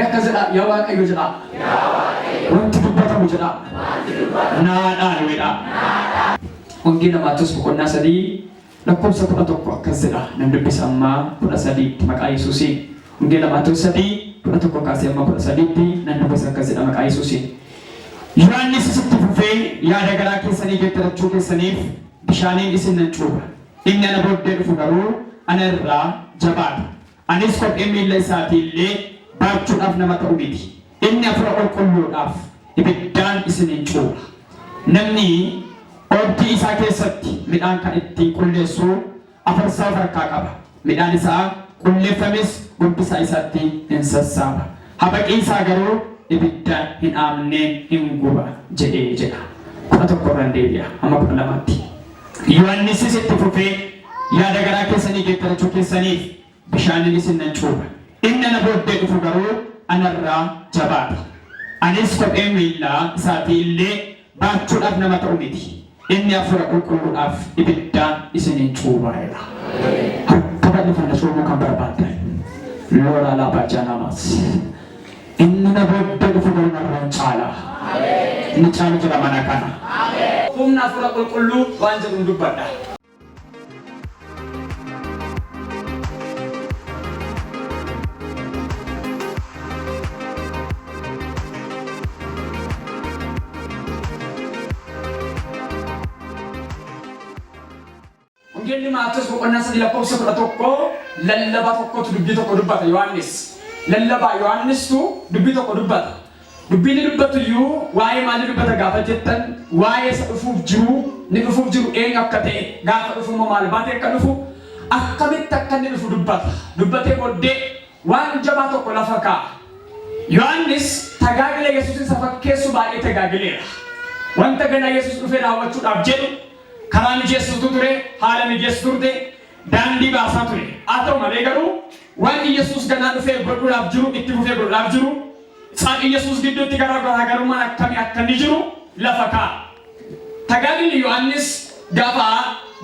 كذا يا واقع يجرا وانت تبغى مجرا نادا نويدا وانجينا ما تسبق الناس دي لكم سكوا تقوى كذا نندبس أما كنا سدي مكاي سوسي وانجينا ما تسدي كنا تقوى كذا أما كنا سدي نندبس كذا مكاي سوسي يواني سستف في يا رجلا كيسني جتر تشوف سنيف بشاني إسن نشوف إن أنا بدي فكرو أنا را جبار أنا سكوب إميل لساتي لي بارتون أفنى ما تقولي إن أفرق كل أف إبدان إسن نشوف نمني أبدي إساكي ستي مدان كأتي كل سو أفرسا فركاكبا مدان إسا كل فمس بمبسا إساتي إنساسابا هبك إسا غرو ibidda hin amne hin guba jedha kuna tokko randeebiya amma kuna lamatti yohannis sitti fufee yaada garaa keessanii geettarachuu keessaniif bishaaniin isin nan cuuba inni na booddee dhufu garuu anarraa jabaadha anis kophee miillaa isaatii illee baachuudhaaf nama ta'u miti inni afura qulqulluudhaaf ibiddaan isinin cuubaadha harka bal'ifannaa shoomuu kan barbaaddan lola laabachaa namaas إننا بدل فدرنا رنشالا نشالو جل مانا كنا هم نافورا كل وانجا ندوبدا mungkin lima atas bukannya sedih lapor seperti toko lelaba toko tu dubbi toko dubbat Yohanes lallaba Yohanis tu dubbi tokko dubbata dubbiin dubbatu iyyuu waa'ee maalii dubbata gaafa jettan waa'ee isa dhufuuf jiru eenyu akka ta'e gaafa dhufu maal baatee akka dhufu akkamitti akka inni dhufu dubbatee booddee waan jabaa tokko lafa kaa'a Yohanis tajaajila Yesuus isa fakkeessu baay'ee tajaajileera wanta gana Yesuus dhufee raawwachuudhaaf jedhu karaa mijeessutu ture haala mijeessu turte daandii baasaa ture haa ta'u malee garuu waan Yesuus ganaa dhufee godhuudhaaf jiru itti fufee godhuudhaaf jiru isaan Yesuus gidduutti garaagarummaan akkamii akka inni jiru lafa kaa'a. Tajaajilli Yohaannis gaafa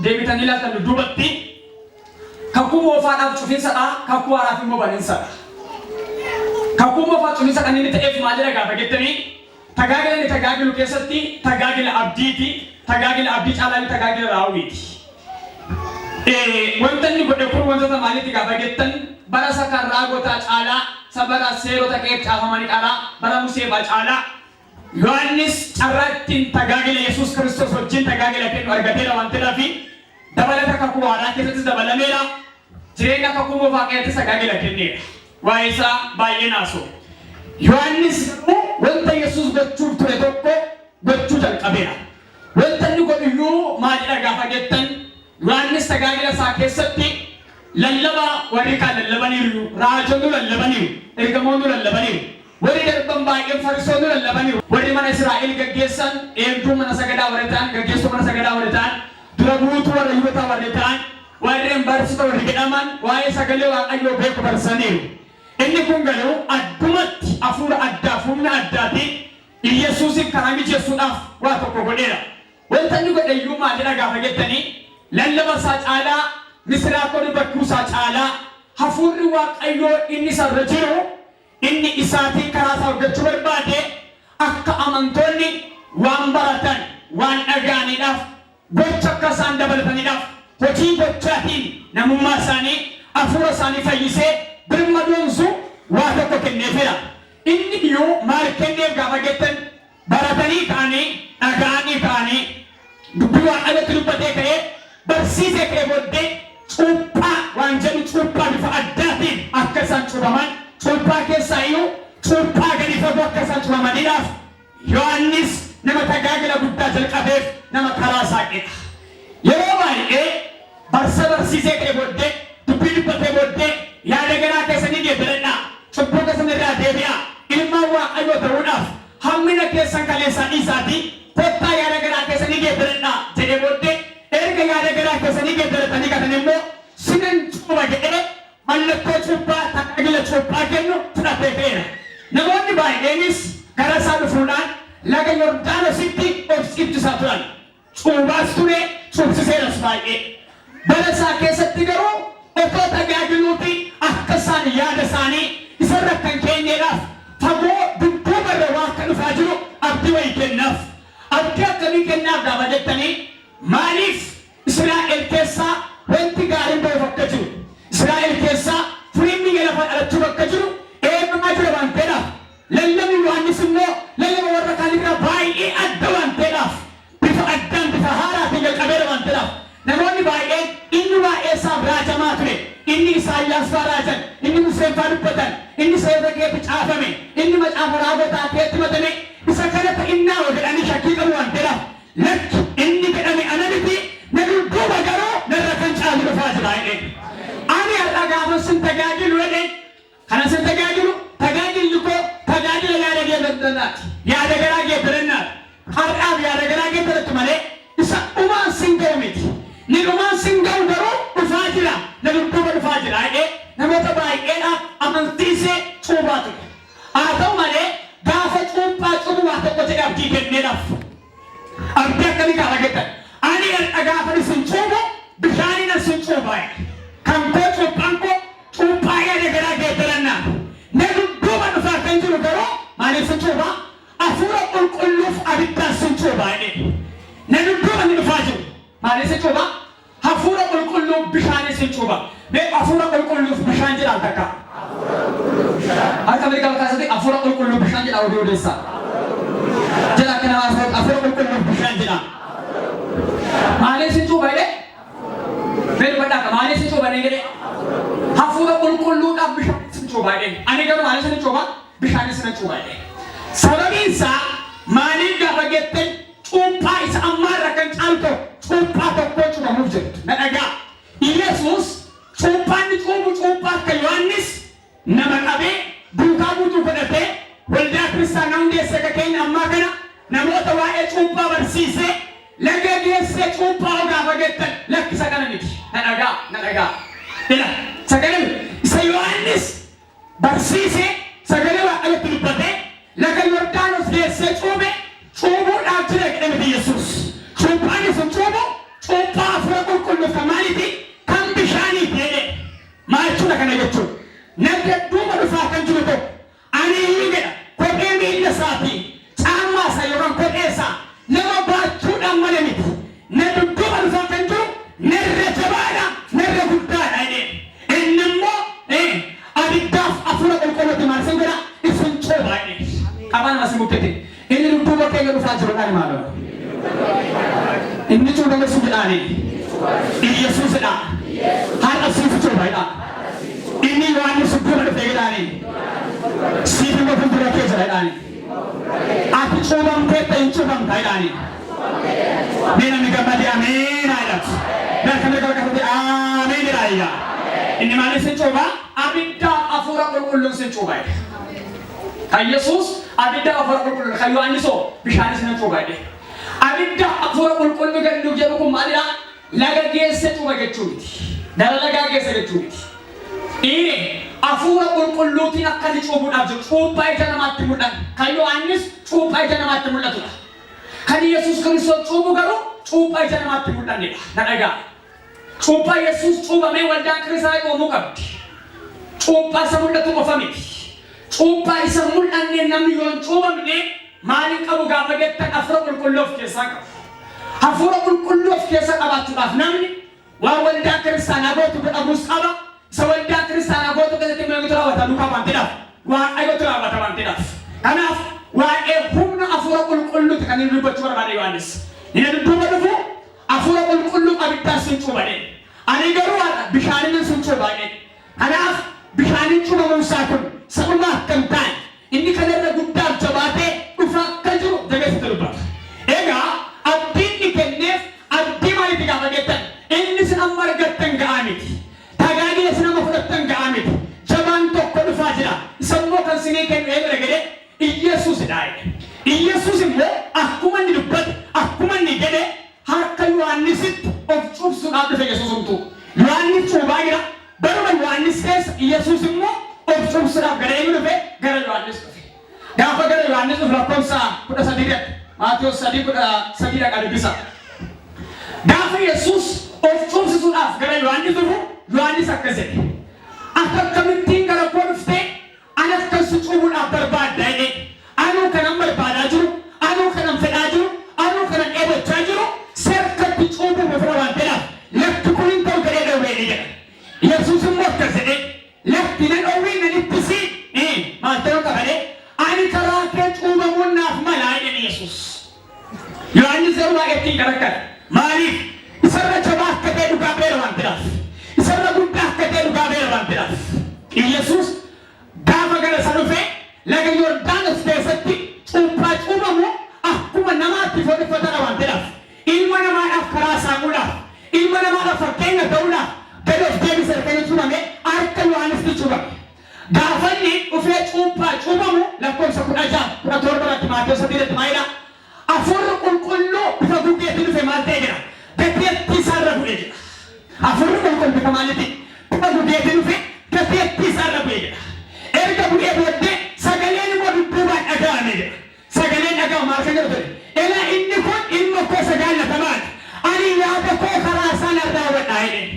deebitanii ilaaltan duubatti kakuu moofaadhaaf cufiinsadha kakuu haaraaf immoo baniinsadha. Kakuu moofaa cufiinsa kan inni ta'eef maalidha gaafa jettanii tajaajila inni tajaajilu keessatti tajaajila abdiiti tajaajila abdii caalaa tajaajila raawwiiti. Wanta inni godhe kun wantoota maalitti gaafa jettan bara sakarraa gotaa caalaa sabara seerota qe'ee caafamanii dhalaa bara Musee caalaa Yohaannis carraa ittiin tajaajila Yesuus Kiristoos wajjin tajaajila kennu argateera waan ta'eef dabalata kakuu haaraa keessattis dabalameera jireenya kakuu moofaa keessatti tajaajila kenneera waa'ee isaa baay'ee naasoo Yohaannis wanta Yesuus gochuuf ture tokko gochuu jalqabeera wanta inni godhu iyyuu maalidha gaafa jettan Yohaannis tajaajila isaa keessatti lallaba warri kaan lallabaniiru raajonni lallabaniiru ergamoonni lallabaniiru warri darban baay'een farisoonni lallabaniiru warri mana Israa'el gaggeessan eegduu mana sagadaa warri ta'an gaggeessuu mana sagadaa warri ta'an dura buutuu warra Yihuudaa warri ta'an warreen barsiisota warri jedhaman waa'ee sagalee Waaqayyoo beeku barsaniiru inni kun garuu addumatti hafuura addaa humna addaatiin Yesuusin karaa mijeessuudhaaf waa tokko godheera wanta inni godhe iyyuu maalidha gaafa jettanii lallaba isaa caalaa misiraakonni bakkuu isaa caalaa hafuurri Waaqayyoo inni sarara jiru inni isaatiin karaa isaa hojjechuu barbaade akka amantoonni waan baratan waan dhagaaniidhaaf gocha akka isaan dabalataniidhaaf hojii gochaatiin namummaa isaanii hafuura isaanii fayyisee birmadoonsu waa tokko kenneefira inni iyyuu maal kenneef gaafa jettan baratanii ka'anii dhagaanii ka'anii dubbii Waaqayyootti dubbatee ka'ee barsiisee ka'ee booddee cuuphaa waan jedhu cuuphaa bifa addaatiin akka isaan cuubaman cuuphaa keessaa iyyuu cuuphaa gadi fagoo akka isaan cuubamaniidhaaf Yohaannis nama tajaajila guddaa jalqabeef nama karaa saaqedha. Yeroo baay'ee barsiisee ka'ee booddee dubbii dubbatee booddee yaada garaa keessanii deebi'adhaa cubbuu keessan irraa deebi'aa ilmaan Waaqayyoo ta'uudhaaf hammina keessan kaleessaa dhiisaatii kottaa yaada garaa keessanii deebi'adhaa jedhee booddee erga yaada garaa keessanii geeddaratanii gatan immoo sinan cuuba jedhee mallattoo cuuphaa tajaajila cuuphaa kennu fudhatee ka'eera. Namoonni baay'eenis gara isaa dhufuudhaan laga Yordaanositti of ibsisaa turan. Cuubaas ture cuubsiseeras baay'ee. Bara isaa keessatti garuu otoo tajaajiluuti akka isaan yaada isaanii isarra kan keenyeedhaaf ويكنف أبكى كمي كناف دابا جتني ماليف إسرائيل كيسا وانت قارن بوفكتو إسرائيل كيسا فريمي يلفت على تبكتو إيه ما جربان تلاف للم يواني سمو للم ورقاني رباي إيه أدوان تلاف بفا أدان بفا هارا تيجل قبير وان تلاف نموني باي إيه إنو با إيسا براجة ماتري إني إساياس فاراجن إني مسيم فاربتن إني سيدة كيبت آفمي إني مجعب راغتا كيت مدني إساكرت إنا وقلاني شكيقا وان تلاف لك إني بأمي أنا لدي نقول دوبا جارو نركن شاهد رفاجر آئين أنا أغاثو سنتقاجل ودين خنا سنتقاجلو تقاجل لكو تقاجل يا رجل بندنات يا رجل بندنات حرقاب يا رجل بندنات مالي إسا أمان سنگوميت نغمان سنگو درو رفاجرا نقول دوبا رفاجر آئين نموتا باي إينا أمان تيسي صوباتو آتو مالي غافة صوبا صوبا واتو جيب جيب نرف أبدا كمي كالاجتا أنا أغافة سنچوبو بشاني نسنچوبا كم تشوب كانكو صوبايا رجل بندنا نقول دوبا نفاقين جلو درو مالي سنچوبا أفورا القلوف أبدا سنچوبا نقول دوبا نفاجر مالي سنچوبا أفورا القلوف بشاني سنچوبا بي أفورا القلوف بشان جلال تكا أكمل كلام كاسدي أفورا القلوف بشان جلال وديو ديسا جلال كنا واسد أفورا القلوف بشان جلال مالي سنچوبا إيه بير بڑا مالي سنچوبا نيجي أفورا القلوف أب بشان سنچوبا إيه أنا كلام مالي سنچوبا بشان سنچوبا إيه سببين سا مالي كافجتن چوبا إس أمار ركن چالكو چوبا تكو چوبا موجود نأجا يسوس چوبا نچوبو چوبا كيوانيس نمكابي دوكابو تكودته ولدا كريستيانو ديسه كين أما كنا نموت واحد چوبا برسيسه لقى ديسه چوبا كافجتن لك سكنا نيجي نأجا إلا سكنا سيوانيس برسيسه سكنا وقال تلبته لكن يوردانوس ديسه چوبه چوبو داخله كده يسوس چوباني سنچوبو چوبا فرقو كله كمالتي كم بشاني تيده ما يچونا كنا يچو نبدا دوما رفاقن جلو اني يجي كوبي ميل ساتي چاما سيوران كوبيسا لما باتو دمالميت نبدا دوما رفاقن جلو نرجبانا نرغودا ايدي انمو اديداف افرقو كله مارسنغرا اسنچوبا ايدي كمان مسموتتي ini rubuh kayak gitu saja benar malu. Ini cuma dengan sudah ini. Ini Yesus sudah. Harus sih coba ya. Ini wani subuh ada pegang ini. Sih mau pun berapa saja ini. Aku coba kita ini coba kayak ini. Bila mereka mati amin ayat. Dan mereka kata amin ayat. Ini mana sih coba? Abida afura berulung sih coba. Yesus abida afura berulung kayu aniso bishanis na coba deh. Abida afura berulung kan dulu jadi aku malah laga gese coba kecuali. Dalam laga gese kecuali. Ini afura berulung tidak kali coba aja. Coba aja mati mudah. Kayu anis coba aja mati mudah tu. Kali Yesus Kristus coba garu coba aja mati mudah ni. Nada. Coba Yesus coba mewalda Kristus itu muka. Coba samudra tu kafami. Coba isamul anne namiyon coba mene malik abu gafaget tak afraqul kullof kesak afraqul kullof kesak abatu afnamni wa walda kristana gotu abu saba sawalda kristana gotu kete mengutra wata luka pantida wa ayotra wata pantida kana wa humna afraqul kullut kanin ribachura bari wanis ina duba dubu afraqul kullut abita sun coba ne ani garu bishanin sun coba ne kana bishanin coba musakun sama kentan ini kadang gudang jabate ufak kaju jaga seterubat ega abdi ni kenef abdi mari tiga bagetan ini senang margatan ke amit tagani senang mafratan ke amit jaman tokko fajira semua kan sini kan ega gede Yesus dai Yesus mo aku man dilubat aku man ni gede har kayu anisit of chuf sunat de Yesus untuk Yohanes coba gira baru Yohanes kes Yesus mo of chuf sunat gede ini be gara Yohanes Gapa gara Yohanes berapa sah kuda sadirat Matius sadiq kuda sadirat ada bisa Gapa Yesus of chuf sunat gara Yohanes tu Yohanes akase akan kami tinggal konfte anak kesucian berbadan ini anu kan berbadaju anu baay'eetiin garaggara. Maaliif? Isarra jabaa akka ta'e dhugaa beera waan ta'eef. Isarra guddaa akka ta'e dhugaa beera waan ta'eef. Yesuus gaafa gara isa dhufee laga Yordaanos keessatti cuuphaa cuubamu akkuma namaatti fudhatama waan ta'eef. Ilma namaadhaaf karaa saamuudhaaf, ilma namaadhaaf fakkeenya ta'uudhaaf gadi of deebisee kan cuubame harka Yohaanisitti cuubame. Gaafa inni dhufee cuuphaa cuubamu lakkoofsa 16 Maatewos 7 maayidha. Afurri qulqulluu bifa guggeetti dhufe maal ta'e jira? Gateettii isaarra bu'ee jira. Afurri qulqulluu bifa maalitti? Bifa guggeetti dhufe gateettii isaarra bu'ee jira. Erga bu'ee booddee sagaleen immoo dudduubaan dhaga'ame jira. Sagaleen dhaga'u maal kan jedhu ture? Elaa inni kun ilma koo jaallatamaadha. Ani yaada koo karaa isaan irraa hubadhaa jedheen.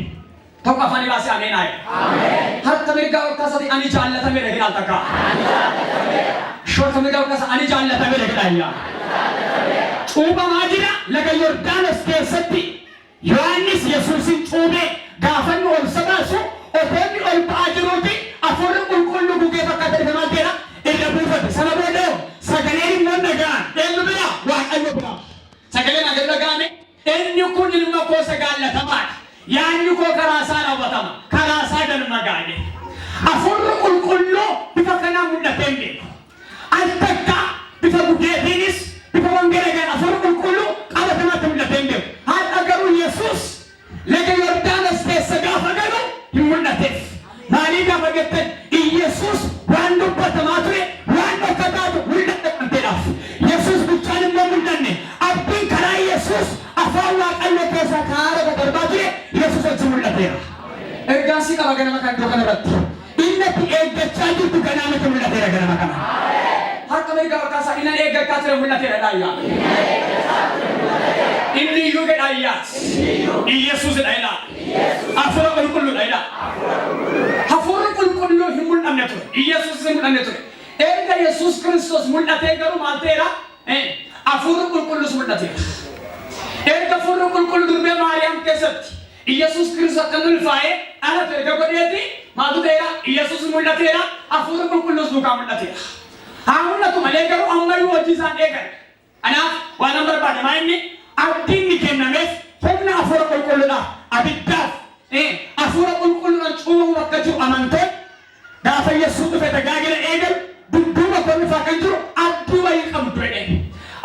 Tokko afaan baasee ameen haa jedhe. Harka mirgaa ol kaasatti ani jaallatameera jedhaan takka. Shorka mirgaa ol kaasa ani jaallatameera jedhaan yaa. Cuubamaa jira laga Yordaanos keessatti Yohaannis Yesuusin cuubee gaafanni ol sabaasu otoonni ol ba'aa jiruuti afurri qulqulluu gugee fakkaata dhufe maal ta'eera irra buufate. Sana booda sagaleen immoo dhaga'an eenyu bira Waaqayyo bira. Sagaleen akka dhaga'ame inni kun ilma koo jaallatamaadha. Yaanni koo karaa isaa raawwatama. Karaa isaa galma gaane. Afurri qulqulluu bifa kanaan mul'atee hin beeku. Al takka bifa gugeetiinis bifa wangeela gaan afurri qulqulluu qabatamaatti mul'atee hin beeku. Haadha garuu Yesuus laga Yordaanos keessa gaafa galu hin mul'ateef. Maalii gaafa jettan Yesuus waan dubbatamaa ture waan dhokataatu mul'ate kan ta'eedhaaf. Yesuus bichaan immoo mul'anne abdiin karaa Yesuus afaan Waaqayyo keessa kaara darbaa ture Yesuus achi mul'ateera. Ergaasii qaba ganama kan iddoo kanarratti. Inni itti eeggachaa jirtu ganamatti mul'ateera ganama kana. Harka mirgaa ol kaasaa inni eeggachaa ture mul'ateera dhaayyaa. Inni iyyuu jedhaayyaa. Yesuus jedhaayyaa. Afura qulqulluudha. Hafuurri qulqulluu hin mul'anne ture. Yesuus hin mul'anne ture. Erga Yesuus Kiristoos mul'atee garuu maal ta'eera? Hafuurri qulqulluus mul'ateera. Erga hafuurri qulqulluu durbee Maariyaam keessatti Yesuus Kiristoos akka ulfaa'ee dhalate erga godheeti maaltu ta'eera? Yesuus mul'ateera. Hafuurri qulqulluus duukaa mul'ateera. Haa mul'atu malee garuu ammayyuu hojii isaan eegan. Kanaaf waan an barbaade maa inni abdiin ni kennameef humna hafuura qulqulluudhaaf abiddaaf hafuura qulqulluudhaan cuubamu akka jiru amantoon gaafa Yesuus dhufe tajaajila eegalu dudduuba konnifaa kan jiru abdii wayii qabdu jedhe.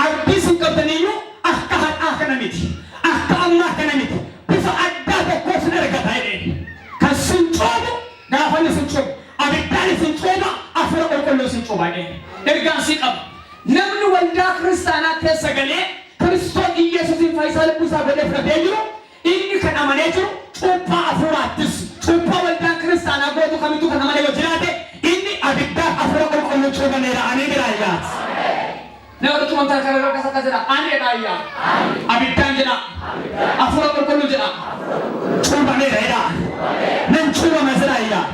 Abdii isin qabdaniyyuu akka hadhaa kana miti. Akka ammaa kana miti. Bifa addaa tokkoo sin argata jedhe. Kan sin cuubu gaafa ni sin cuubu. Abiddaan isin cuuba hafuura qulqulluu sin cuuba jedhe. Ergaan si qaba. Namni waldaa kiristaanaa keessa galee Kiristoos Yesuusin fayyisaa lubbuusaa godhee fudhatee jiru inni kan amanee jiru cuuphaa hafuuraattis cuuphaa waldaan kiristaanaa gootu kamittuu kan amanee yoo jiraate inni abiddaa hafuura qulqulluu cuubameera. Ani biraayyaa. Nama dhukkuu mantaa kan irraa kasa jedha ani biraayyaa. Abiddaan jedha. Hafuura qulqulluu jedha. Cuubameera jedha. Nan cuubame jiraayyaa.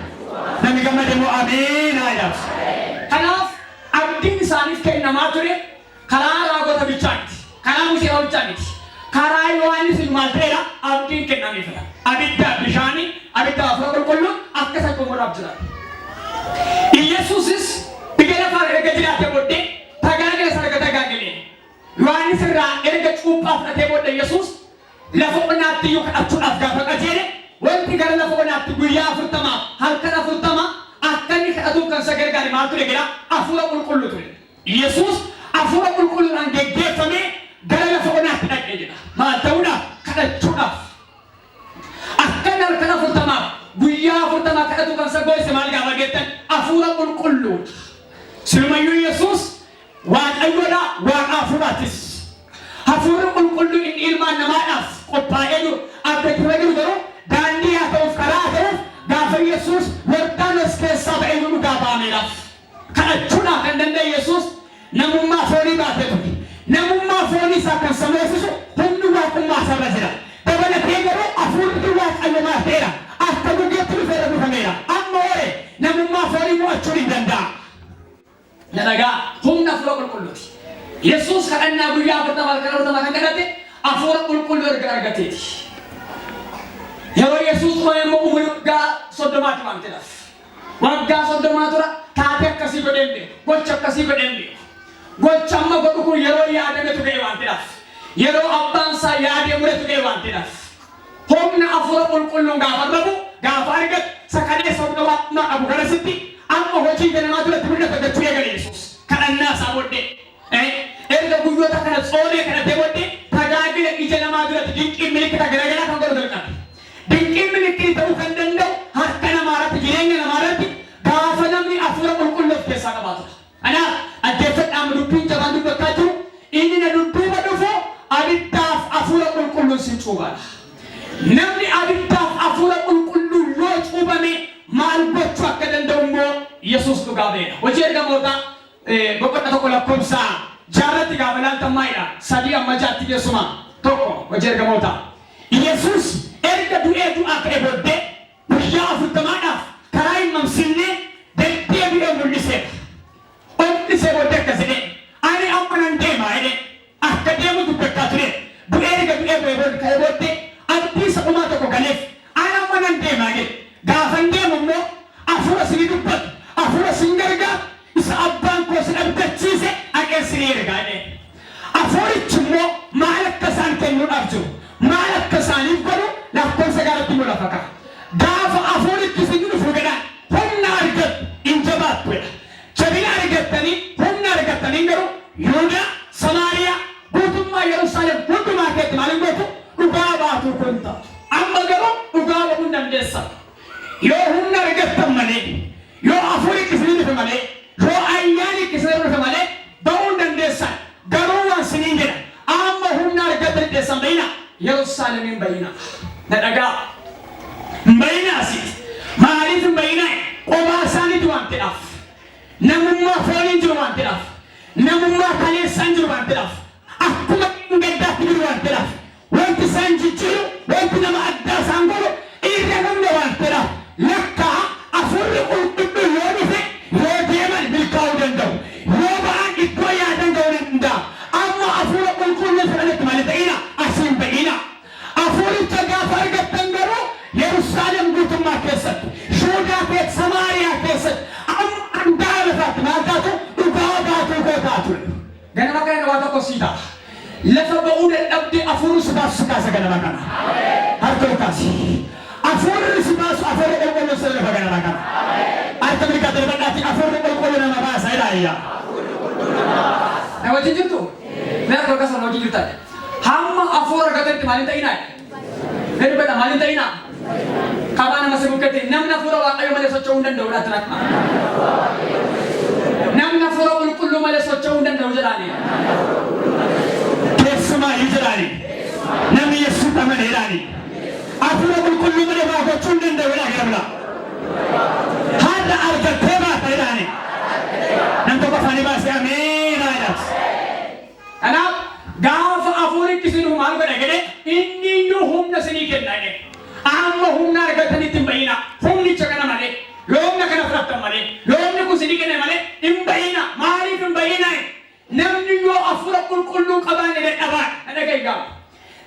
Namni gammade immoo amiin jedha. Kanaaf abdiin isaaniif kennamaa ture karaa raagota bichaatti. Karaa Musee bichaatti. Karaa Yohaannis maal ta'eera abdiin kennameefidha. Abidda bishaanii abidda hafuura qulqulluu akka isa xumuraaf jira. Yesuusis biyya lafaa erga jiraatee booddee tajaajila sana erga tajaajilee Yohaannis irraa erga cuuphaa fudhatee booddee Yesuus lafa onaatti iyyuu kadhachuudhaaf gaafa qajeele wanti gara lafa onaatti guyyaa 40 halkan 40 akka inni kadhatuuf kan isa gargaare maal ture jedha hafuura qulqulluu ture. Yesuus hafuura qulqulluudhaan geggeeffamee gara lafa onaatti dhaqee jedha. Maal ta'uudhaaf? Kadhachuudhaaf. Akkan halkan 40 guyyaa 40 kadhatu kan isa gooyise maal gaafa jettan hafuura qulqulluu. Silumayyuu Yesuus Waaqayyoodha Waaqa hafuuraattis. Hafuurri qulqulluu inni ilmaan namaadhaaf qophaa'ee jiru abdachiifamee jiru garuu daandii haa ta'uuf karaa haa ta'uuf gaafa Yesuus Yordaanos keessaa ba'ee dhugaa ba'ameedhaaf. Kadhachuudhaaf kan danda'e Yesuus namummaa foonii baatee ture. Namummaa foonii isaa kan sameessisu humni waaqummaa isaarra jira. Dabalatee garuu hafuurri Waaqayyo maal ta'eera? Akka gugeetti dhufeera dhufameera. Amma hore namummaa foonii mo'achuu ni danda'a. Nadagaa humna hafuura qulqulluuti. Yesuus kadhannaa guyyaa 40 kan kadhate hafuura qulqulluu erga argateeti. Yeroo Yesuus immoo umurii waggaa 30 waamteedhaaf. Waggaa 30 tura taatee akkasii godheen beeku. Gocha akkasii godheen beeku. Gocha amma godhu kun yeroo yaadametu ga'e waamteedhaaf. Yeroo abbaan isaa yaadee muratu ga'e waan ta'eef. Humna afura qulqulluun gaafa rabu gaafa argatu sakalee sabna waan abu garasitti amma hojii ganamaa duratti mul'ata gachuu eegale Yesuus. Kadhannaa isaa booddee. Erga guyyoota kana tsoonee kadhatee booddee tajaajila ija namaa duratti dinqiin milikkita garaagaraa kan godhu jalqabe. Dinqiin milikkii ta'uu kan danda'u harka namaa irratti jireenya namaa irratti gaafa namni afura qulqulluu of keessaa qabaatudha. Kanaaf addeeffadhaan dubbiin jabaan dubbachaa jiru inni na dudduuba dhufu abiddaaf afura qulqulluun sin cuubaadha. Namni abiddaaf afura qulqulluun yoo cuubame maal gochuu akka danda'u immoo Yesuus dhugaa beeka. Hojii ergamoota boqonnaa tokko lakkoofsa jaarratti gaafa ilaaltan maayidha. Sadii amma jaatti keessuma tokko hojii ergamoota. Yesuus erga du'ee du'aa ka'e booddee guyyaa 40 karaa hin mamsinnee deddeebi'ee mul'iseera. Mul'isee booddee akkas jedhee ani amma nan deemaa jedhee akka deemu dubbachaa ture. Du'ee erga du'ee ka'e booddee abdii isa dhumaa tokko galeef ani amma nan deemaa jedhe. Gaafa hin deemu immoo afura sinii dubbatu afura sin gargaaru isa abbaan koo sin abdachiise aqeessinii ergaa jedhee. Afurichi immoo maal akka isaan kennuudhaaf jiru maal akka isaaniif godhu lakkoofsa gaaratti mul'ata ka'a. Gaafa afurichi sin dhufu gadhaan humna argatu hin jabaattu jedha. Jabina argattanii humna argattanii garuu Yihuudaa Samaariyaa guutummaa Yerusaalem hundumaa keetti maaliin gootu dhugaa baatu kun taatu. Amma garuu dhugaa bahuu hin dandeessan. Yoo humna argattan malee yoo afuri isin dhufe malee yoo ayyaani isin dhufe malee bahuu hin dandeessan. Garuu waan siniin jedha amma humna argattan deessan bayina Yerusaalemiin bayina. Na dhagaa hin bayina asitti maaliif hin bayina qobaa isaaniitu waan ta'eef. Namummaa fooniin jiru waan ta'eef. Namummaa kaleessaan jiru waan ta'eef. Akkuma gaddaatti jiru waan ta'eef. Wanti isaan jijjiiru wanti nama addaa isaan godhu irra namni waan ta'eef. Lakkaa afurri qulqulluu yoo dhufe yoo deeman milkaa'uu danda'u. Yoo ba'an iddoo yaadan ga'uu danda'a. Amma afura qulqulluu fudhatti malee ta'ina asiin ba'ina. Afuricha gaafa argattan garuu Yerusaalem guutummaa keessatti Yihuudaa keessatti Samaariyaa keessatti amma andaa lafaatti maal taatu dhugaa baatu koo taatu. Ganama kana waa tokko sii ta'a. Lafa ba'uu dadhabdee afurri si baasu kaasa ganama kana. Harka kaasi. Afurri si baasu afurri qulqulluu si lafa ganama kana. Harka mirgaa darbadhaatti afurri qulqulluu nama baasa ilaayya. Na wajjin jirtu? Mee akka akkasuma wajjin jirtan. Hamma afura gatatti maaliin ta'inaa? Mee dubbata maaliin ta'inaa? Qabaa nama si bukkatti namni afura waaqayyo malee socho'uu hin danda'u dhaatti nakma. Namni afura qulqulluu malee socho'uu hin danda'u jedhaani. Keessumaa hin jedhaani. Namni Yesuus amane jedhaani. Afura qulqulluu malee waa gochuu hin danda'u jedhaa garabla. Haadha argattee baata jedhaani. Nam tokko afaanii baasee ameen jedhaas. Kanaaf gaafa afuritti isin maal godha jedhee inni iyyuu humna isinii kenna jedhee. Amma humna argatanitti hin bayina. Humnicha kana malee yoo humna kana fudhattan malee yoo humni kun isinii kenne malee hin bayina. Maaliif hin bayina? Namni yoo afura qulqulluu qabaan dadhabaan dhaga'i gaafa.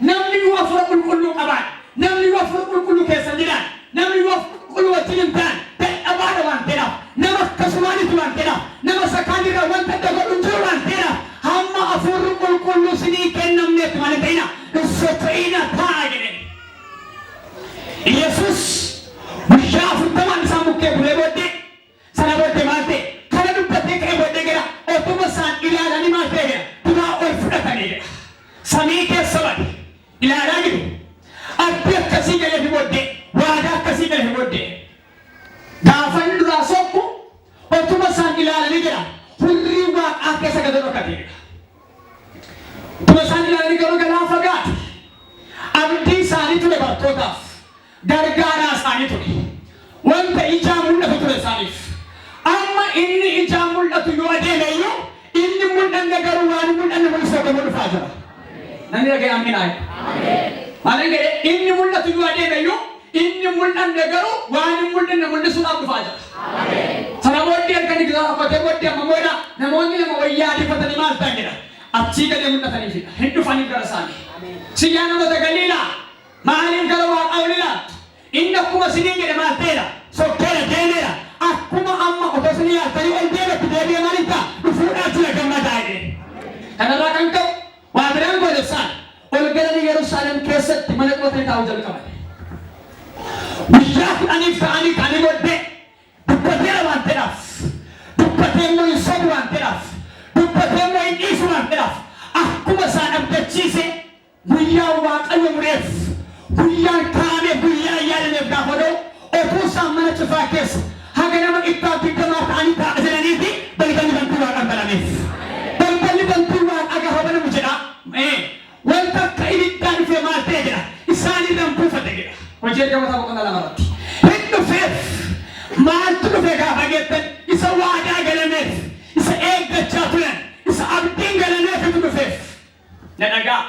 Namni yoo afura qulqulluu qabaan namni yoo afura qulqulluu keessa jiran namni yoo afura qulqulluu wajjin hin ta'an dadhabaadha waan ta'eedhaaf nama akkasumaanitti waan ta'eedhaaf nama sakaanirraa wanta adda godhu hin jiru waan ta'eedhaaf hamma afurri qulqulluu isinii kennamneetti malee ta'ina hin socho'ina ta'a jedhee. Yesus guyyaa 40 isaan bukkee bulee booddee sana booddee maal ta'e kana dubbatee ka'ee booddee gara otuma isaan ilaalanii maal ta'e gara duraa ol fudhatanii gara samii keessa bade ilaalaa jiru abdii akkasii galee fi booddee waadaa akkasii galee fi booddee gaafa inni duraa sokku otuma isaan ilaalanii gara hurrii waaqaa keessa gad dhokatee gara otuma isaan ilaalanii gara fagaate abdii isaanii ture bartootaaf. Gargaaraa isaanii ture. Wanta ijaa mul'atu ture isaaniif. Amma inni ijaa mul'atu yoo adeeme iyyuu inni mul'anne garuu waan mul'anne mul'isuu akka mul'ifaa jira. Namni dhaga'e amina. Maaliin jedhee inni mul'atu yoo adeeme iyyuu inni mul'anne garuu waan mul'anne mul'isuudhaaf dhufaa jira. Sana booddee halkanii gisaa qotee booddee amma mooda namoonni lama wayyaa adifatanii maal ta'an jedha. Achii gadee mul'ataniifidha. Hin dhufanii gara isaanii. Siyyaa namoota Galiilaa. Maaliin gara waaqaa olila inni akkuma sinii jedhe maal ta'eedha sokkeera deemeera akkuma amma otoo sinii yaatanii ol deemetti deebi'ee maaliin ta'a dhufuudhaaf jira gammadaa jedhe. Kanarraa kan ta'u waa biraan godhessaan dubbateemmoo hin sobu waan ta'eef dubbateemmoo hin dhiisu waan ta'eef akkuma isaan abdachiise guyyaa waaqayyo mureef guyyaan kaa'ame guyyaa yaadameef gaafa ta'u otuu isaan mana cufaa keessa haga nama dhibbaaf digdamaa ta'anii taa'aa jiranii fi balballi bantii waaqan banameef balballi bantii waaqa gaafa banamu jedha wanta akka ibiddaan dhufee maal ta'e jedha isaanirraan buufate jedha hojii ergamoota boqonnaa lamarratti hin dhufeef maaltu dhufe gaafa geettan isa waadaa galameef isa eeggachaa turan isa abdiin galameef itti dhufeef na dhagaa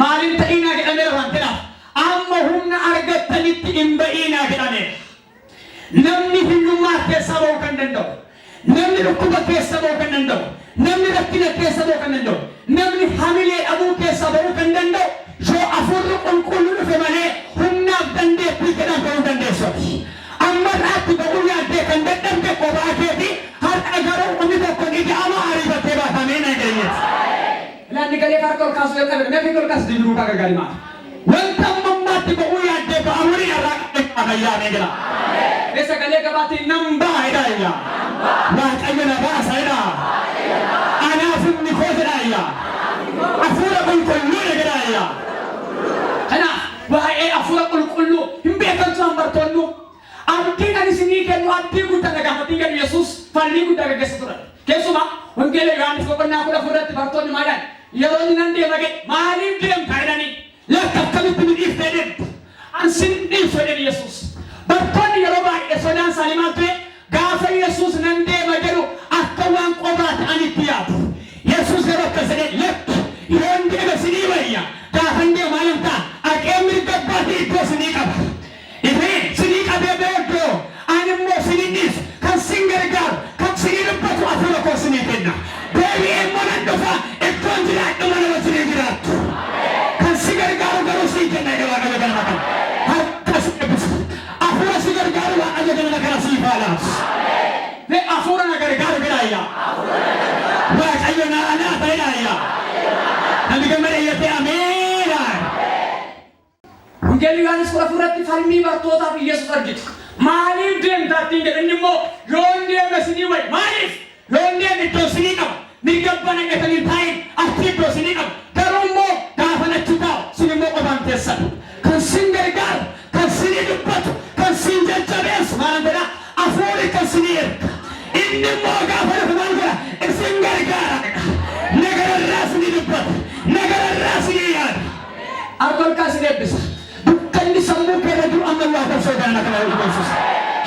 maaliin ta'inaa jedhameera waan ta'eef amma humna argattanitti hin ba'iinaa jedhameera namni hiyyummaa keessaa ba'uu kan danda'u namni dhukkuba keessaa ba'uu kan danda'u namni rakkina keessaa ba'uu kan danda'u namni hamilee dhabuu keessaa ba'uu kan danda'u yoo afurri qulqulluu dhufe malee humnaaf dandeettii jedhan ta'uu dandeessu amma irraatti ba'uu yaaddee kan dadhabde kophaa keeti har'a garuu humni tokko ni ja'ama ariifattee baatamee na geenyeeti. Ilaanni galee farqa ol kaasuu yoo qabne meefi ol kaasu diinuu kaga gaarii maata. Wanta ammammaatti ba'uu yaaddee ba'amurii irraa qabamee jira. Esa galee qabaatiin nan ba'a jedhaa waaqayyo na baasa jedhaa. Anaaf humni koo jedhaa hafuura qulqulluu jedhaa. Kanaaf waa'ee hafuura qulqulluu hin beekamtu hambartoonnu. Abdiin ani isinii kennu abdii guddaa dhagaafatii kennu Yesuus fannii guddaa gaggeessa turan. Keessumaa wangeela Yohaannis boqonnaa 14 bartoonni maadhaan yeroo inni nan deema jedhe maaliif deemta jedhanii lakka akkamitti nu dhiiftee deemtu ansin dhiisu jedheni Yesuus. Bartoonni yeroo baay'ee sodaan isaanii maal ture gaafa Yesuus nan deema jedhu akka waan qofaa ta'anitti yaadu. Yesuus yeroo akkas jedhe lakki yoon deema sinii wayya gaafa hin deema maaliin ta'a aqeen mirga abbaatii iddoo sinii qaba. Sinii qabee beektoo ani immoo sinii dhiisu kan sin gargaaru kan sinii dubbatu hafuura koo sinii kenna. Deebi'ee immoo nan dhufa iddoon jiraadhu mana wajjin jiraattu. Kan si gargaaru garuu sii kenna jedhe waaqayyo galma kana. Harka si eebbisu. Hafuura si gargaaru waaqayyo galma kana sii faalaas. Hafuura na gargaaru jedhaayya. Waaqayyo na anaata jedhaayya. Namni gammada iyyatee amiina. Wangeelli Yohaannis 14 falmii bartootaaf Yesuus argitu. Maaliif deemtaattiin jedhan immoo yoon deeme sinii wayi maaliif yoon deeme iddoo sinii qaba mirga abbaa naqatanii taa'in atti iddoo sinii qaba garuu immoo gaafa nachi taa'u sin immoo qofaan teessan kan sin gargaaru kan sinii dubbatu kan sin jajjabeessu maal jedha hafuuri kan sinii erga inni immoo gaafa dhufu maal godha isin gargaara nagararraa sinii dubbata nagararraa sinii yaada argolkaa sin eebbisa. Kandi sambu kera du amal wa tarso dana kana Yesus.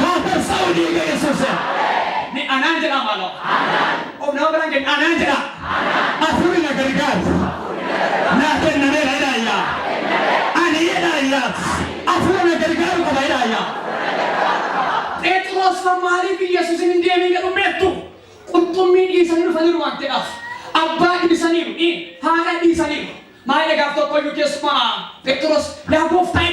Ha tarsau di Yesus. Ni anan jera malo. Om no berang kan anan jera. Afuri na gargar. Na ken na mera ya. Ani ya. Afuri na gargar ko ba ya. Petros fa mari bi Yesus ni demi ga umetu. Kuntummi di saniru faniru wante af. Abba di saniru ni hana di saniru. Maaya gaaf tokko iyyuu keessumaa Petros yaa gooftaa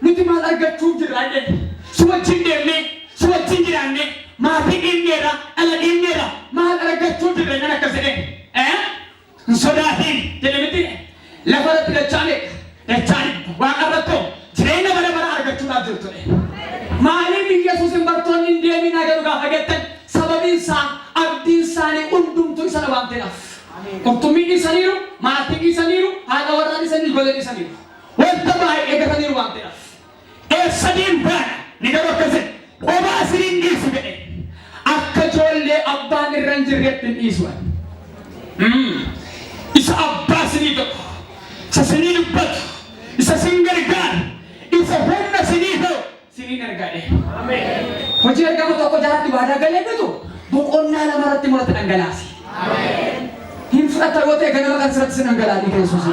nuti maal argachuu jirra jedhe si wajjin deemnee si wajjin jiraannee maatii dhiinneera ala dhiinneera maal argachuu jirra nan akkas jedhe hin sodaatiin jedhe miti lafa irratti dachaan waaqarrattoo jireenya bara bara argachuudhaaf jirtu maaliif Yesuus hin bartoonni hin deemin agaruu gaafa jettan sababiin isaa abdiin isaanii hundumtuu isa waan ta'eef. Qurxummiin isaniiru, maatiin isaniiru, haadha warraan isaniiru, goleen isaniiru. Wanta baay'ee eegataniiru waan ta'eef. Eessaniin baana ni garuu akkasii qophaa isiniin dhiisu jedhe akka ijoollee abbaan irra hin jirretti hin dhiisu. Isa abbaa isinii tokko, isa isinii dubbatu, isa isin gargaaru, isa humna isinii ta'u isiniin argaadhe. Hojii argama tokko jalatti waadaa galee bitu boqonnaa lamarratti murate dhangalaasi. Hin fudhata yoo ta'e ganama kan sirratti sin dhangalaanii Yesuus.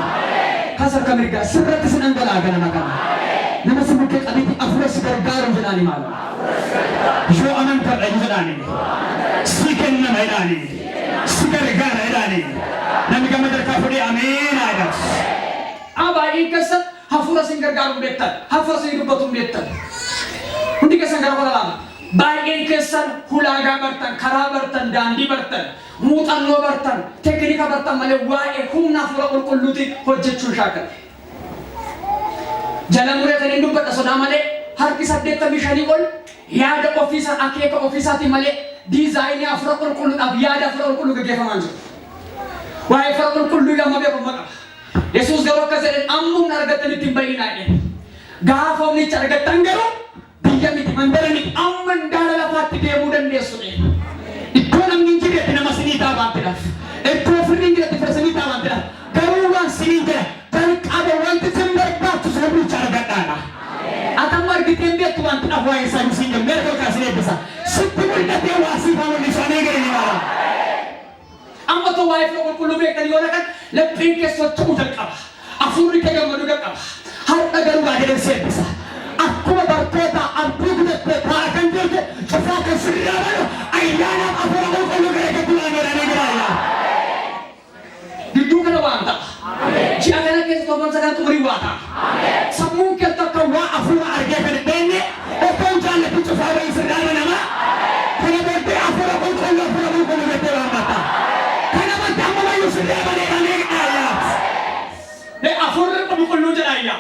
Kan sarka mirgaa sirratti sin dhangalaa ganama kana. Nama si bukkee qabeetti afura si gargaaru jedhaani maal? Yoo amantadha jedhaani. Si kennama jedhaani. Si gargaara jedhaani. Namni gama darkaa fudhee amiin jedhas. Baay'een keessa hafuura sin gargaaru beektan, hafuura sin dubbatu beektan. Hundi keessan gara wal alaama. Baay'een keessan ulaagaa bartan, karaa bartan, daandii bartan, muuxannoo bartan, teeknika bartan malee waa'ee humna hafuura qulqulluutiin hojjechuu shaakala. Jala mureetanii dubbadha sodaa malee harki 85 ol yaada ofiisaa akeeka ofiisaatiin malee dizaayinii afura qulqulluudhaaf yaada afura qulqulluu gaggeeffamaa jiru. Waa'ee afura qulqulluu yommuu beekamu qaba. Yesuus garuu akkas jedheen ammuma argattanitti hin bayyinaa jedheen. Gaafa humnicha argattan garuu biyya miti mandara miti amma ndaala lafaatti deemuu dandeessu jedheen. Iddoo namni hin jirretti nama sinii taabaattiidhaaf. Iddoo firri hin jiretti fira sinii taabaattiidhaaf. Garuu waan sinii jira jalqaba wanti sin barbaachisu humnicha argadhaadha. Atam argiteen beektu wanti dhaaf waa'ee isaa hin jiru meerga kaasee eebbisa. Sitti mul'atee waa siifaa mul'isanii galanii maala. Amma too waa'ee afura qulqulluu beektan yoo dhaqan lapheen keessoo ta'uu jalqaba. Afurri kee gammadu jalqaba. Har'a garuu waa jedhan eebbisa. Akkuma bartoota abdii gudattee taa'aa kan jirtu cufaa kan sirraa balu ayyaanaaf afura qulqulluu gara keetti waan godhanii jiraaya. Gidduu kana waan ta'a. Ji'a kana keessa to'amsa kan xumurii waa ta'a. Sammuun keessa akka waa afura argee kan hin beekne osoo hin jaallatu cufaa bahii sirraa banama. Kana booddee afura qulqulluu jettee waan baata. Kana booddee amma baay'ee sirraa banee kan eegdhaaya. Afurri qulqulluu jedhaayya.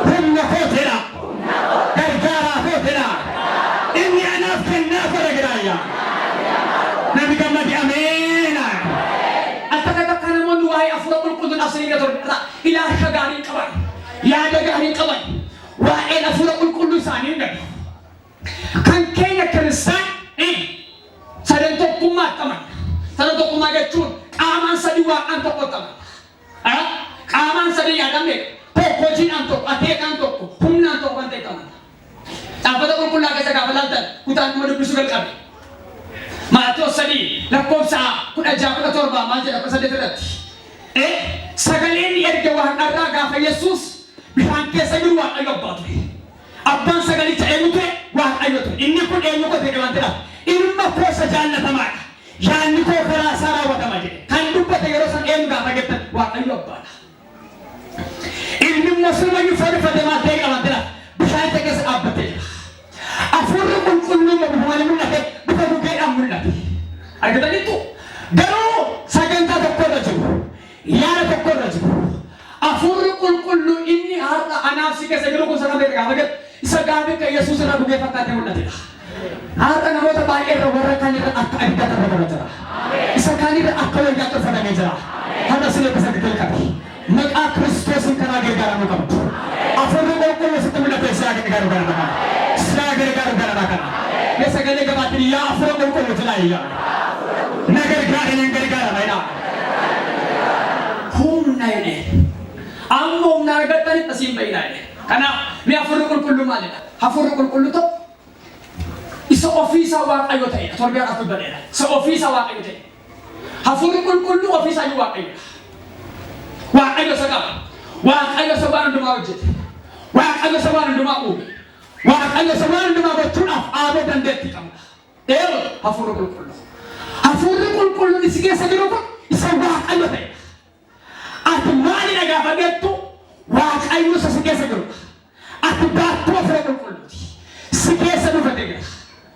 Humna kooteedha. Gargaaraa kooteedha. Inni anaaf kennaa kora jedhaayya. Namni gammadi ameena. Akka bakka namoonni waa'ee afura qulqulluudhaaf sanii gatorra ilaalcha gaarii qaban. Yaada gaarii qaban. Waa'ee afura qulqulluu isaanii hin galu. Kan keenya kiristaan sadan tokkummaa qaban. Sadan tokkummaa jechuun qaamaan sadii waaqaan tokko qaban. Qaamaan sadii yaadamne tokko hojiidhaan tokko ateekaan tokko humnaan tokko kan ta'e qaban. Dhaabbata qulqullaa keessa gaafa laaltan kutaan kuma dubbisuu jalqabe. Maatiyyoos sadii lakkoofsa 16-17 maal jedha 18 irratti. Sagaleen erga waaqarraa gaafa Yesuus bishaan keessa jiru Waaqayyo abbaa ture. Abbaan sagalicha eenyu ture? Waaqayyo ture. Inni kun eenyu qote jedhamantedha. Ilma koosa jaallatamaadha. Yaanni koo karaa isaa raawwatama jedhe. Kan dubbate yeroo san eenyu gaafa jettan Waaqayyo abbaadha. Ilmi musulmanni fodifate maal ta'e qabantedha. Bishaan keessa dhaabbatee jira. Afurri qulqulluun bifaan mul'ate bifa bukeedhaan mul'ate. Argataniittu garuu sagantaa tokkorra jiru. Yaada tokkorra jiru. Afurri qulqulluu inni har'a anaaf si keessa jiru kun sana beeka gaafa jedhu isa gaafa kan Yesuus irraa bukee fakkaatee mul'atedha. Har'a namoota baay'ee irra warra kaan irra akka abidda irra jira. Isa kaan irra akka wayyaa tolfatamee jira. Har'a silee bisa gidduu qabi. Maqaa Kiristoosin karaa gargaaramuu qabdu. Afurri qulqulluu sitti mul'ate isaa gargaaru kana kana. Isaa gargaaru kana kana. Mee sagalee gabaatiin yaa afura qulqulluu jedhaa na gargaaranii gargaarama jedhaa. Humna jedhee. Amma humna argattanitti asiin bayyinaa jedhee. Kanaaf mee afurri qulqulluu maalidha? Afurri qulqulluu ta'u isa ofiisa Waaqayyo ta'edha. Torbiyaan akka badheedha. Isa ofiisa Waaqayyo ta'e. Afurri qulqulluu ofiisa iyyuu Waaqayyodha. Waaqayyo isa qaba. Waaqayyo isa waan hundumaa hojjete. Waaqayyo isa waan hundumaa uume. Waaqayyo isa waan hundumaa gochuudhaaf aaboo dandeettii qabna. Afurri qulqulluu. Afurri qulqulluun isi keessa jiru kun isa Waaqayyo ta'edha. Ati maalidha gaafa jettu Waaqayyo isa si keessa jirudha. Ati baattuu afura qulqulluuti. Si keessa dhufate jira.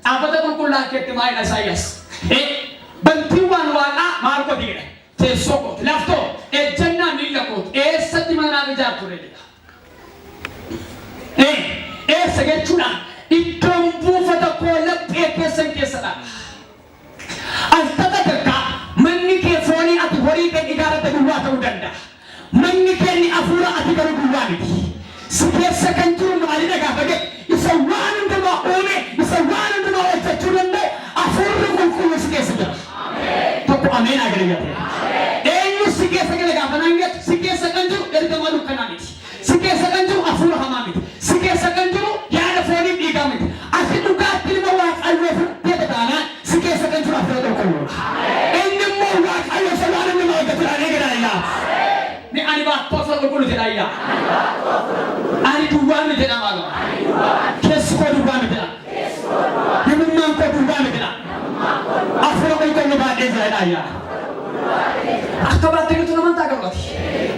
Dhaabbata qulqullaa keetti maalidha Isaayyaas? Bantiiwwan waaqaa maal qooti jedha? Teessoo kooti, laftoo, ejjennaa miila kooti, eessatti manaa ijaartu jedha. Eessa jechuudhaan iddoon buufata koo laphee keessadha. Altata takkaa manni kee foonii ati horii kee ijaarratte duwwaa ta'uu danda'a. Manni kee ni afuura ati garuu duwwaa miti. Si keessa kan jiru maalidha gaafa jedhu isa waan hundumaa uume isa waan hundumaa hojjechuu danda'u afurri qulqulluu si keessa jira. Tokko ameen agargate. Eenyu si keessa jira gaafa naan jettu si keessa kan jiru ergamaa dukkanaa miti. Si keessa kan jiru afuura hamaa miti. Si keessa kan jiru yaada foonii dhiigaa miti. Ati dhugaatti ilma Waaqayyoo fudhatee taanaan si keessa kan jiru afurri qulqulluudha. Inni immoo Waaqayyo isa waan hundumaa hojjechuudhaan eegalaayyaa. Ni ani baattuu afura qulqulluu jedhaayyaa. Ani duwwaa miti jedha maaloo. Keessi koo duwwaa miti jedha. Himummaan koo duwwaa miti jedha. Afura qulqulluu baadhee jira jedhaayyaa. Akka baattee jirtu namantaa gabaati.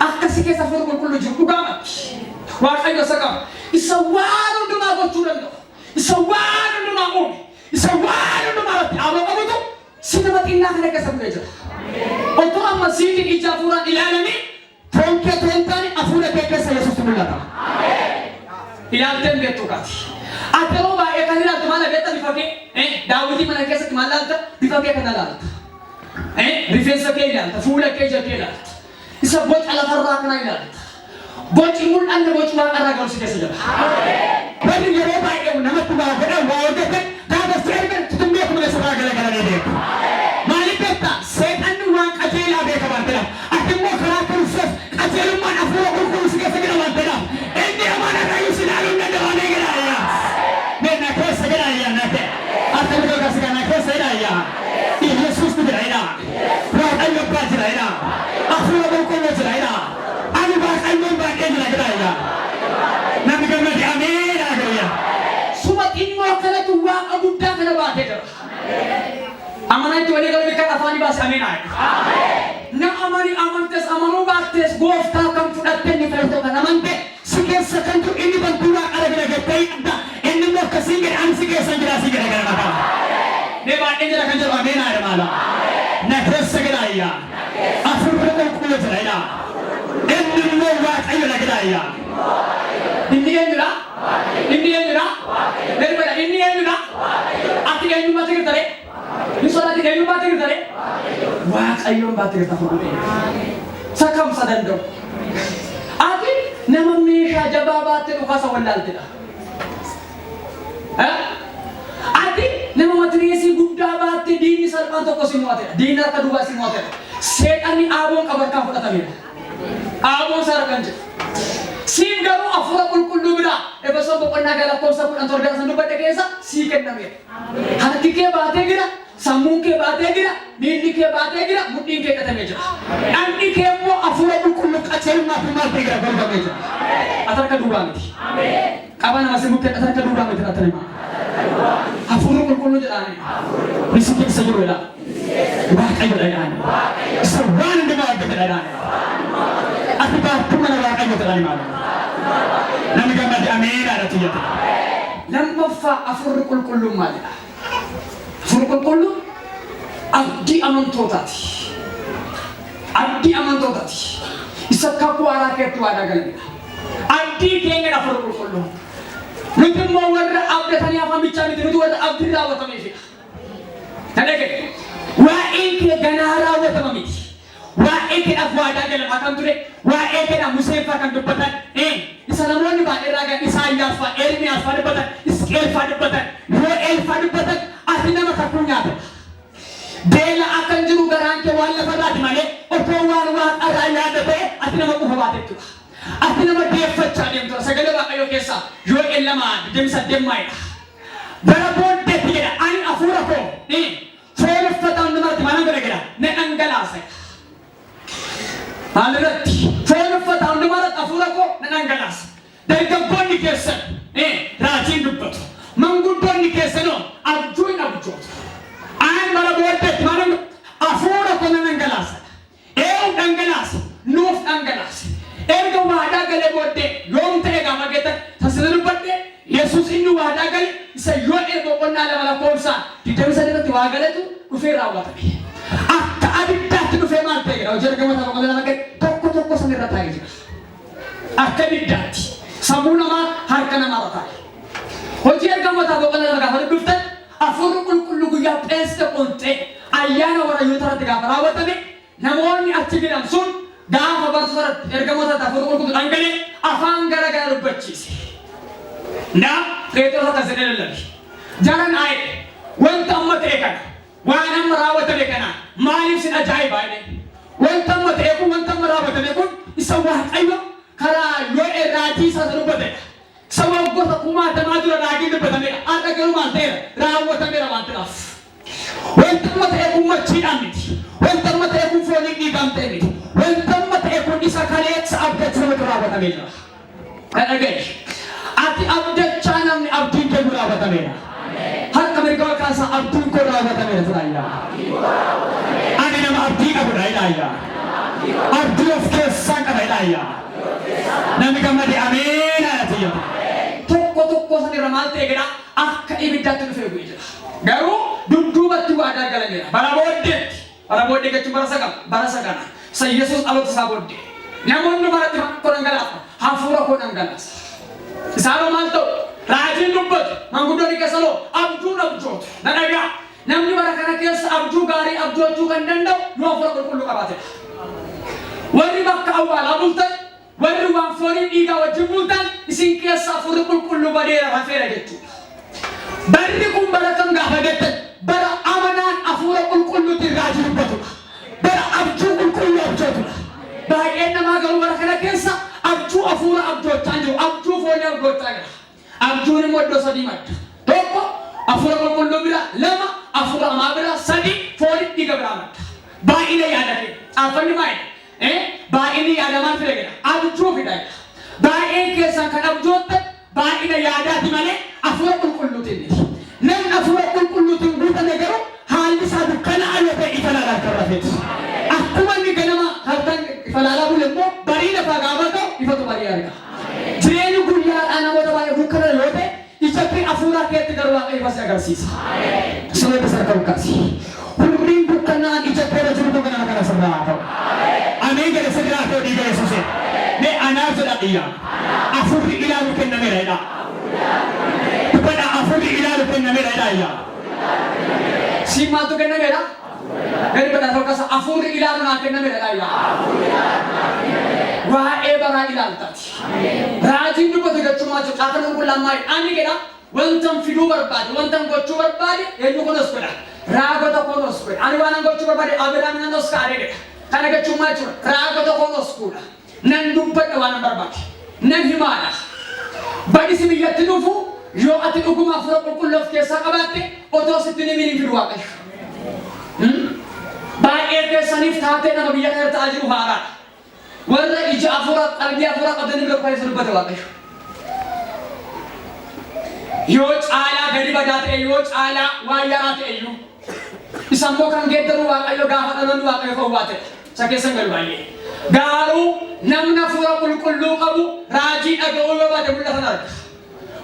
Akka si keessa afura qulqulluu jiru dhugaa mati. Waaqayyo isa qaba. Isa waan hundumaa gochuu danda'u. Isa waan hundumaa uume. Isa waan hundumaa irratti aaboo qabutu si nama xinnaa kana keessa bu'ee jira. Otoo amma siitiin ija afuuraan ilaalanii Fonke tuentani afura ke keessa Yesuus mul'ata. Ilaalteen beektu kaati. Atau baik kan ilaaltu maal beekta bifa kee daawwitii mana keessatti maal ilaalta bifa kee kana ilaalta. Rifeensa kee ilaalta, fuula kee ija kee ilaalta. Isa boca lafarraa kana ilaalta. Boci mul'anne boci waaqarraa garuu si keessa jira. Wanti yeroo baay'ee namatti ba'a godhan waa hojjetan gaafa seergan tutumbee kuma suuraa garaagaraa deemu. Maaliif beektaa? Seexanni waan qajeelaa beeka waan ta'eef ati immoo karaa Kiristoos qajeelummaan hafuura qulqulluu si keessa jira waan ta'eef inni amana raayuu si ilaaluu danda'amee giraayyaa. Na keessa giraayyaa na ta'e. Ati muka kasi kana keessa giraayyaa. Yesuus tu jiraayyaa. Waaqayyo abbaa jiraayyaa. Hafuura qulqulluu jiraayyaa. Ani waaqayyoon baay'ee jiraayyaa. Namni gammade ameen agariyaa. Suma xinnoo kanatu waaqa guddaa kana baatee jira. Amanaa itti walii galuu kan afaanii baase ameen aayi. Na amani amantes amanuu baattes gooftaa kan fudhattee ni filatoo kan amante si keessa kan jiru inni bantuu waaqara bira gattee adda inni immoo akkasii gadi ani si keessa jira si gara gara maqaa. Ne baay'ee jira kan jiru ameen aayi maala. Na keessa giraayyaa. Hafuura qulqulluu jiraayyaa. Inni immoo waaqayyo na giraayyaa. Inni eenyudha? Inni eenyudha? Darbala inni eenyudha? Ati eenyummaa tigirtare? Misola ati eenyummaa tigirtare? Waaqayyoon baatee jirta fuudhee. Sakamsa danda'u. Ati nama meeshaa jabaa baattee dhukaasa wallaaltedha. Ati nama matireesii guddaa baattee diinni salphaan tokko si mo'atedha. Diinni harka duubaa si mo'atedha. Seexanni aaboon qabarkaan fudhatameedha. Aaboon saara kan jedhu. Siin garuu hafuura qulqulluu biraa Efesoon boqonnaa lakkoofsa 17 san dubbadhe keessa sii kennameera. Harki kee baatee jira, sammuun kee baatee jira, miilli kee baatee jira, mudhiin kee hidhatamee jira. Dhandhi kee immoo hafuura qulqulluu qaceelummaa fi maaltee jira golgamee jira. Ati harka duubaa miti. Qaba nama si mukkee ati harka duubaa miti ati nama. Hafuura qulqulluu jedhaani. Bisi keessa jiru jedha. Waaqayyo jedhaani. Isa waan hundumaa hojjete jedhaani. Ati baattuu mana waaqayyo jedhaani maali? Namni gammade ameen haadhatu jedha. Lammaffaa hafuurri qulqulluun maalidha? Hafuurri qulqulluun abdii amantootaati. Abdii amantootaati. Isa kakuu haaraa keetti waadaa galanidha. Abdii keenya hafuurri qulqulluun. Nuti immoo warra abdatanii afaan bichaa miti nuti warra abdii raawwatameefidha. Dhaggeeffadhu. Waa'een kee ganaa raawwatama miti. Waa'ee keedhaaf waadaa galamaa kan ture, waa'ee keedhaaf Museen fa'aa kan dubbatan, isa namoonni baay'ee raagan Isaayyaas fa'aa, Ermiyaas fa'aa dubbatan, Hisqeel fa'aa dubbatan, Yoo'eel fa'aa dubbatan, ati nama kakuu nyaata. Beela akkan jiru garaan kee waan lafarraati malee, otoo waan waaqarraa yaada ta'e ati nama qufa baatettudha. Ati nama deeffachaa deemtudha. Sagalee Waaqayyoo keessaa Yoo'eel 2:8 bara booddeetti jedha ani hafuura koo foon uffataa hundumaatti maal godha jedha na dhangalaasa. Alirratti foon uffataa hundumaatti hafuura koo na dhangalaasa. Dargaggoonni keessan raajiin dubbatu. Manguddoonni keessanoo abjuu hin abjootu. Ani bara booddeetti maal hafuura koo na dhangalaasa. Eewu dhangalaasa nuuf dhangalaasa. Erga waadaa galee booddee yoom ta'e gaafa geettan taasisa dubbadhee Yesuus inni waadaa gale isa Yoo'eel boqonnaa 2 lakkoofsa 23 irratti waa galetu dhufee raawwatame. Akka abiddaatti dhufee maal ta'e jedha hojii ergamoota boqonnaa 2 tokko tokko san irra taa'ee jira. Akka abiddaatti sammuu namaa harka namaa irra taa'e. Hojii ergamoota boqonnaa 2 gaafa dubbiftan hafuurri qulqulluu guyyaa Pheenxeqoonxee ayyaana Waraayyoota irratti gaafa raawwatame namoonni achi jiran sun gaafa barsiisatti ergamoota hafuurri qulqulluu dhangalee afaan garaa dubbachiise. Na Phexros akkas jedhe lallabe. Jalan aayee wanta amma ta'e kana waan amma raawwatame kana maaliif sin ajaa'ibaa jedhe. Wanta amma ta'e kun wanta amma raawwatame kun isa Waaqayyo karaa Yoo'eel raajii isa dubbatedha. Isa waggoota 60 dura raajiin dubbatamedha. Har'a garuu maal ta'eera raawwatameera waan ta'eef. Wanta amma ta'e kun machiidhaan miti. Wanta amma ta'e kun foonii dhiigaan ta'e miti. Wanta amma ta'e kun isa kaleessa abdachuu irratti raawwatamee jira. Dhaga'e. Ati abdachaa namni abdiin kee raawwatameera. Harka mirgaa kaasaa abdiin koo raawwatameera jiraayyaa. Ani nama abdii qabudha ilaayyaa. Abdii of keessaa qaba ilaayyaa. Namni gammade ameen ati jedha. Tokko tokko sanirra maal ta'e jedha akka ibiddaatti dhufee bu'ee jira. Garuu dudduubatti waadaa galameera. Bara booddee jechuun bara sagana. Sa Yesuus dhaloota isaa booddee. Namoonni baratti koo dhangalaasa. Hafuura koo dhangalaasa. Isaanoo maal ta'u Raajin dubbatu manguddoo keessaloo abjuun abjootu nadagaa namni bara kana keessa abjuu gaarii abjoochuu kan danda'u yoo hafuura qulqulluu qabaatedha. Warri bakka awwaalaa bultan warri waan foonii dhiigaa wajjin bultan isin keessa hafuurri qulqulluu badeera rafeera jechuudha. Barri kun bara kan gaafa jettan bara amanaan hafuura qulqulluutiin raajii dubbatudha. Bara abjuu qulqulluu abjootudha. Baay'een namaa garuu bara kana keessa abjuu hafuura abjoochaa jiru abjuu foonii abjoochaa jira. Abjuun immoo iddoo sadii madda. Tokko hafuura qulqulluu bira, lama hafuura hamaa bira, sadi foonii dhiiga biraa madda. Baay'ina yaadate xaafanni baay'inni yaadamaan fide jedha abjuu fida. Baay'een keessan kan abjoottan baay'ina yaadaati malee hafuura qulqulluutiin miti. Namni hafuura qulqulluutiin guutame garuu haalli isaa dukkanaa yoo ta'e ifa laalaa kan rafeeti. Akkuma inni ganama halkan ifa laalaa bule immoo barii lafa gaafa ta'u ifatu barii arga. Jireenyi guyyaadhaan namoota baay'ee dukkana yoo ta'e ijatti hafuuraa keetti garuu waaqayyo ifa si agarsiisa. Siree bisa kabukaasi. Humriin dukkanaan ijatti irra jiru kana kana sirraa haa ta'u. Ameen jedhe sirraa ta'u dhiiga Yesuusee. Mee anaaf jedha dhiyyaa. Afurri ilaalu kennameera jedha. Bada afurri ilaalu kennameera jedha iyyaa. Si maaltu kennameera? Gadi bada tokkasa afurri ilaalu naa kennameera jedha iyyaa. Waa'ee baraa ilaaltaati. Raajiin dubbatu jechuun xaafana qulqullaa'aa ani jedha wantan fiduu barbaade wantan gochuu barbaade eenyu kunis godha. Raagota kunis godha. Ani waan gochuu barbaade Abiraam nanos kaadee jedha. Kana jechuun maal jechuudha? Raagota kunis godha. Nan dubbadha waan barbaade. Nan himaadha. Badisi biyyatti dhufu yoo ati dhuguma hafuura qulqulluu keessaa qabaatte otoo sitti ni miniin fidu waaqayyo. Baay'ee keessaniif taatee nama biyya kana ta'aa jiru haaraadha. Warra ija hafuura qalbii hafuura qabdanii bira keessaa dubbate waaqayyo. Yoo caalaa gadi badaa ta'e yoo caalaa waan yaraa ta'e iyyuu isan immoo kan geeddaru waaqayyo gaafa dhaloonni waaqayyo fawwaate isa keessan galu baay'ee. Garuu namni hafuura qulqulluu qabu raajii dhaga'uu yoo baate mul'atan arga.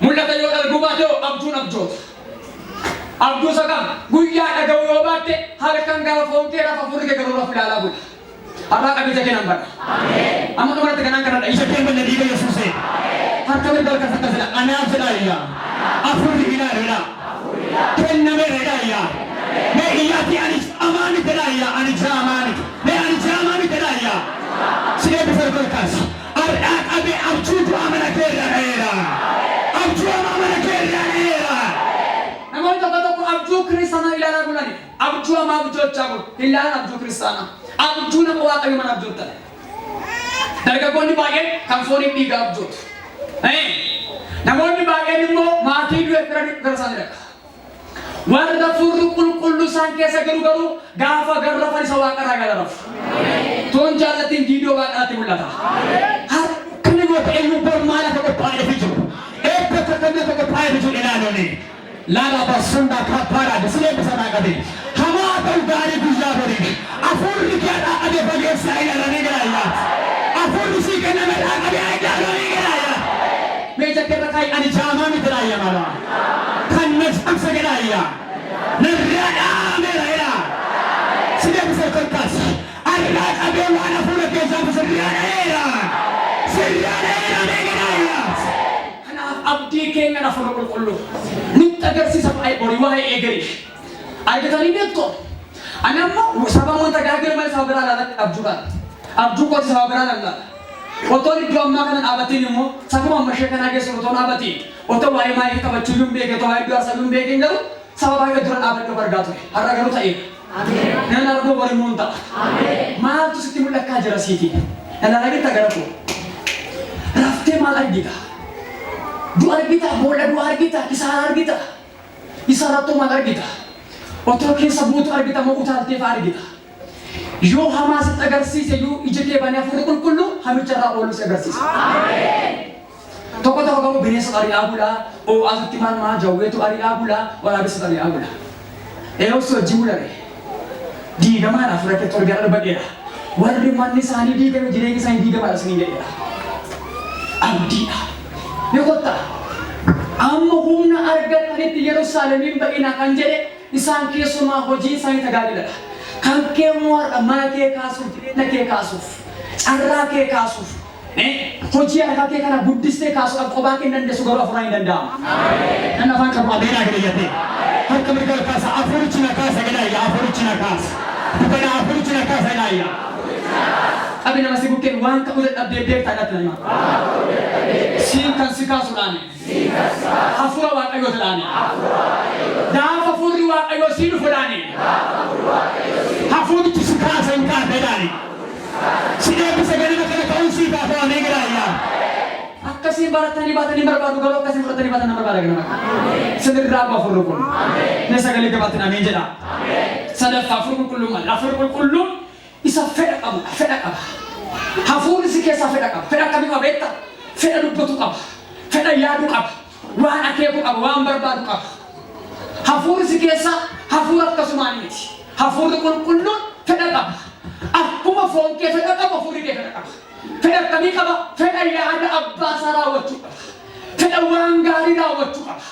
Mul'ata yoo arguu baate abjuun abjoota. Abjuu isa qaba guyyaa dhaga'uu yoo baatte halkan gaafa foon kee rafa hafuurri kee garuu rafu ilaalaa bula. Abbaa qabeessa kee nan bara. Amma dhumarratti kanaan kanadha isa kee bal'aa dhiiga Yesuusee. Harka mirga harka sakka jedha anaaf jedha iyyaa. Afurri ilaaluudha. Kennameera jedha iyyaa. Mee iyyaatti ani amaani jedha iyyaa ani jaamaani. Mee ani jaamaani jedha iyyaa. Siree bifa golkaasi. Ardhaa qabee abjuutu amana keerra dheera. Abjuu amana keerra dheera. Namoonni tokko tokko abjuu kiristaanaa ilaalaa bulani. Abjuu amaa abjoochaa bulu. Ilaalan abjuu kiristaanaa. Abjuu nama waaqayyo mana abjootan. Dargaggoonni baay'een kan fooniin dhiigaa abjootu. Namoonni baay'een immoo maatii du'e fira isaanii dhaqa. Warra hafuurri qulqulluu isaan keessa garuu gaafa garrafan isa waaqarraa gala rafu. Toon jaallatiin viidiyoo waaqaratti mul'ata. Harkani yoo ta'e iyyuu bor maal akka qophaa'ee jiru. Eebba kakkanni akka qophaa'ee jiru ilaaluuni. Laala basunda kappaara silee bisa naaqate. Hamaa ta'u gaarii guyyaa borii. Hafuurri keedhaa qabee fageessaa ilaalanii galaayyaa. Hafuurri sii kenname dhaaqabee ilaalanii galaayyaa. Meeshaa keerra kaayi ani jaamaa miti raayyaa mala. Kan neefamsa galaayyaa. Narraadhaa meeraayyaa. Silee bisa kolkaas. Arraa qabee waan hafuura keessaa bisa sirraadheera. Sirraadheera meegalaayyaa. Kanaaf abdii keenya hafuura qulqulluu. Nutti agarsiisa borii waa'ee eegalee. Argatanii beektu. Ani ammoo saba wanta gaagiree malee saba biraa laalatti abjuudhaan. Abjuu kooti saba biraa laallata. Otoon iddoo ammaa kana dhaabatiin immoo sabuma amma ishee kanaa keessa otoo dhaabatiin otoo waa'ee maayii qabachuu hin beekin otoo waa'ee du'aa sabuu hin beekin garuu saba baay'ee dura dhaabachuu argaa ture. Har'a garuu ta'eera. Nan arguu bari muun ta'a. Maaltu sitti mul'achaa jira siitii? Nan argita gara koo. Raftee maal argita? Du'a argita, boolla du'a argita, kisaara argita. Isaarrattuu maal argita? Otoo keessa buutu argita moo utaaltee fa'aa argita? Yoo hamaa sitti agarsiise yoo ija kee banee hafuurri qulqulluu hamicharraa ooluu si agarsiisa. Tokko tokko garuu bineensa ari'aa bulaa, oo'aatutti maal jawweetu ari'aa bulaa, waraabessa ari'aa bulaa. Eeyoos hojii bulare. Diigamaadhaaf rakkee torgaa darbadheera. Warri manni isaanii diigame jireenyi isaanii diigamaadha isin jedheera. Abdiidha. Ni qotta. Amma humna argatanitti Yerusaalemiin ba'ina kan jedhe isaan keessumaa hojii isaanii tajaajiladha. Kan kee mo'aadha mana kee kaasuuf, jireenya kee kaasuuf, carraa kee kaasuuf, hojii harkaa kee kana guddistee kaasuudhaaf kophaa kee dandeessu garuu afuraan hin danda'amu. Kan afaan qabu adeeraa gadayyatee harka mirga kaasa afurichi na kaasa gadaayya afurichi na kaasa dukana afurichi na kaasa gadaayya. Abi nama si bukkeen waan qabu dadhabdee beektaa dha nama. Siin kan si kaasuudhaani. Hafuura waaqayyoo ta'ani. Gaafa hafuurri waaqayyoo si dhufuudhaani. Hafuurichi si kaasa hin kaafedhaani. Sidee bisa ganama kana ka'uun si kaafaa meegiraayya. Akkasiin baratanii baatanii barbaadu garuu akkasiin fudhatanii baatan nama barbaada ganama. Sirraa abbaa hafuurri kun. Ne sagalee gabaatti nameen jedha. Sadaffaa hafuurri qulqulluun malee hafuurri qulqulluun isa fedha qabu fedha qaba. Hafuurri si keessaa fedha qaba. Fedha akkamii qaba beektaa? Fedha dubbatu qaba. Fedha yaadu qaba. Waan akeeku qaba. Waan barbaadu qaba. Hafuurri si keessaa hafuura akkasumaan miti. Hafuurri qulqulluun fedha qaba. Akkuma foon kee fedha qaba hafuurri kee fedha qaba. Fedha akkamii qaba? Fedha yaada abbaa isaa raawwachuu qaba. Fedha waan gaarii raawwachuu qaba.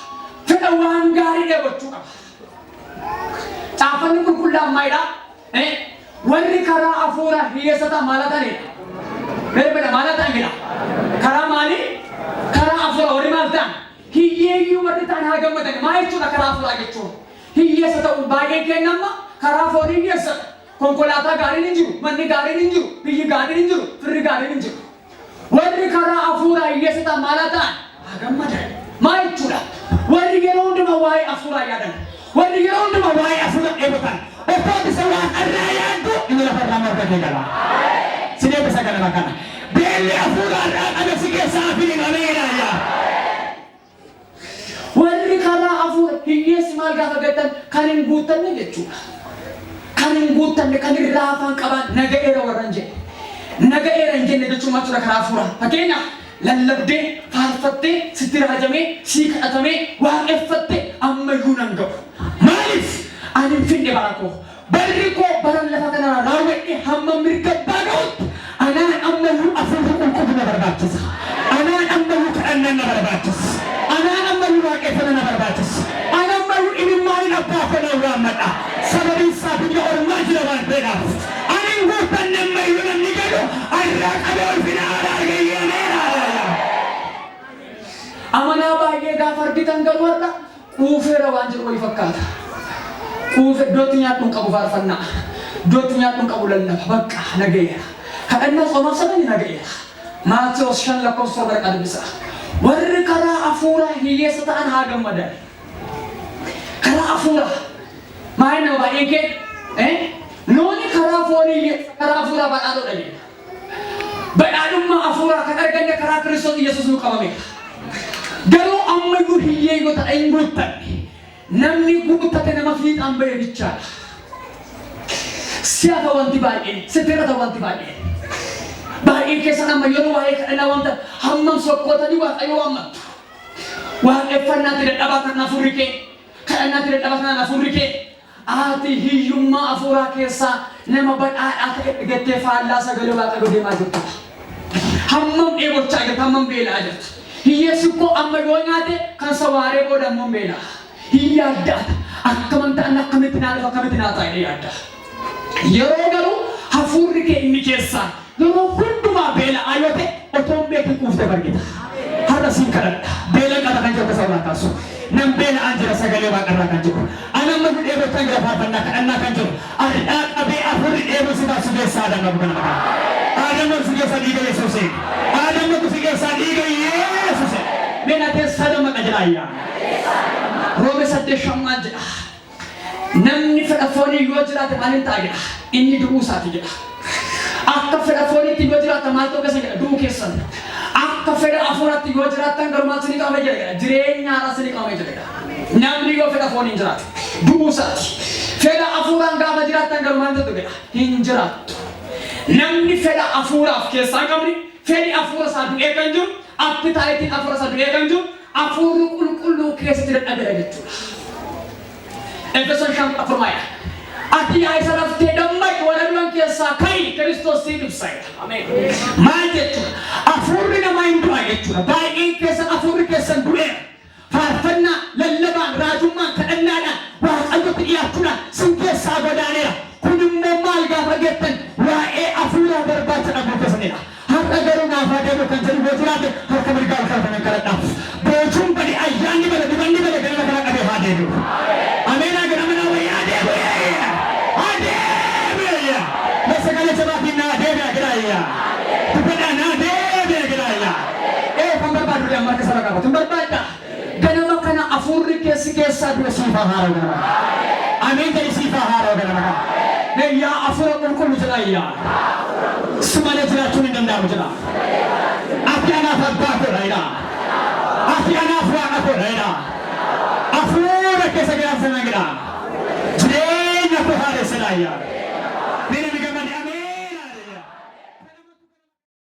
Fedha waan gaarii dheebachuu qaba. Caafanni qulqullaa'an maalidhaa? Warri karaa hafuura hiyyeessataa maal ta'anidha? Berbeda maal ta'anidha? Karaa maalii? Karaa hafuura warri maal ta'an? Hiyyeeyyuu warri ta'an haa gammadan. Maal jechuudha karaa hafuuraa jechuun? Hiyyeessa ta'uun baay'ee kennama karaa foonii hiyyeessadha. Konkolaataa gaariin hin jiru, manni gaariin hin jiru, biyyi gaariin hin jiru, firri gaariin hin jiru. Warri karaa hafuuraa hiyyeessataa maal ta'an? Haa gammadan. Maal jechuudha? Warri yeroo hundumaa waa'ee hafuuraa yaadan. Warri yeroo hundumaa waa'ee hafuuraa dheebotan. Oppoo bisa waan irraa yaaddu inni lafa irraa margatee gala. Sidee bisa galama kana. Beelli hafuuraa irraa qabe si keessaa fi qabeedha. Warri karaa hafuura hiyyeessi maal gaafa gattan kan hin guuttanne jechuudha. Kan hin guuttanne kan irraa afaan qaban naga'eera warran jedhe. Naga'eera hin jenne jechuun maal tura karaa hafuuraa. Fakkeenyaaf lallabdee faarfattee sitti raajamee sii kadhatamee waaqeffattee ammayyuu nan ga'u. Maaliif? Ani finne barakoo. Barri koo baran lafa kanarraa raawwadhee hamma mirga baadhuutti anaan ammayyuu hafuurri qulqulluu na barbaachisa. Anaan ammayyuu kadhannaan na barbaachisa. Anaan ammayyuu waaqeffannaa na barbaachisa. Anaan ammayyuu imimmaan abbaa koo na waammadha. Sababiin isaa biyya ormaa jira waan ta'eedhaaf. Ani hin guuttanne ammayyuu namni jedhu irraa qabee ulfina aadaa argayyameera. Amanaa baay'ee gaafa argitan garuu har'a quufeera waan jedhu wayii fakkaata. Kuufe dootti nyaadhuun qabu faarfannaa. Dootti nyaadhuun qabu lallaba. Bakka naga'eera. Kadhannaa somaa sabani naga'eera. Maatewos 5:7 qalbisa. Warri karaa hafuuraa hiyyeessa ta'an haa gammadan. Karaa hafuuraa. Maal nama baay'ee kee? Looni karaa foonii karaa hafuuraa badhaadhoodha jedha. Badhaadhummaa hafuuraa kan arganne karaa Kiristoos Yesuus nu qabame. Garuu ammayyuu hiyyeeyyoo ta'e hin guuttanne. Namni guutate nama fiixaan ba'e bichaadha. Siyaasa wanti baay'een, sitirata wanti baay'een. Baay'een keessan amma yeroo waa'ee kadhannaa wanta hammam sokkootanii waaqayyoo waammattu. Waaqeffannaatti dadhabatan hafuurri kee, kadhannaatti dadhabatan hafuurri kee. Ati hiyyummaa hafuuraa keessaa nama badhaadhaa ta'e dhigattee faallaa sagalee waaqayyoo deemaa jirtu. Hammam dheebochaa jirtu, hammam beelaa jirtu. Hiyyeessi koo amma yoo nyaate kan sawaaree booda ammoo beelaa. Yaaddaata akkaman ta'an akkamitti naa dhufa akkamitti naa taa'ee yaadda. Yeroo garuu hafuurri kee inni keessaa yeroo hundumaa beela'aa yoo ta'e otoo hin beekin quuftee bargita. Har'a siin kadhadha. Beela qaba kan jiru sabaa kaasu. Nam beela'aan jira sagalee waaqarraa kan jiru. Anamma nu dheebottan jira faarfannaa kadhannaa kan jiru. Addaa qabee hafuurri dheeboo si taasisu keessaa adamma bugana maqaa. Adamma si keessaa dhiiga Yesuusee. Adamma si keessaa dhiiga Yesuusee. Meena keessaa adamma qajalaayyaa. Roome 8 jedha. Namni fedha foonii yoo jiraate maaliin ta'a jedha. Inni du'uu isaati jedha. Akka fedha fooniitti yoo jiraatan maal ta'uu keessa jedha du'uu keessan. Akka fedha hafuuraatti yoo jiraatan garuu maal sinii qabamee jedha. Jireenya haaraa sinii qabamee jedha. Namni yoo fedha fooniin jiraate du'uu isaati. Fedha hafuuraan gaafa jiraatan garuu maal ta'u jedha. Hin jiraattu. Namni fedha hafuuraaf keessaa qabni fedhi hafuura isaa du'ee kan jiru appitaayitiin hafuura isaa du'ee kan jiru. Hafuurri qulqulluu keessatti dadhabera jechuudha. Efesoon 5:4. Ati yaa isa raftee dammaqi warra du'an keessaa ka'i Kiristoos siif ibsa. Ameen. Maal jechuudha? Hafuurri namaa hin du'a jechuudha. Baay'een keessan hafuurri keessan du'eera. Faarfannaa, lallabaan, raajummaan, kadhannaadhaan waaqayyotti dhiyaachuudhaan sin keessaa godaaneera. Kun immoo maal gaafa jettan waa'ee hafuuraa barbaacha dhabuu keessanidha. Har'a garuu naaf barbaade harka mirgaa ol kaafame kadhadhaaf. Boochuun badi ayyaanni bada dibanni bada ganama kana qabee haa deebi'u. Ameenaa ganama naa wayyaa deebi'ee. Haa deebi'ee. Masa kana jabaatiin naa deebi'ee giraayyaa. Dubbadhaa naa deebi'ee giraayyaa. Kan barbaadu dha marka saba qabatu barbaadda. Ganama kana afurri keessaa dura siifa haara ganama. Ameen ta'e siifa haara ganama kana. Yaa afura qulqullu jedha yaa. Sumana jiraachuun hin danda'amu jedha. Ati anaaf abbaa koodha jedha. Ati anaaf waaqa koodha jedha. Afura keessa giraafsana jedha. Jireenya koo haaressedha yaa.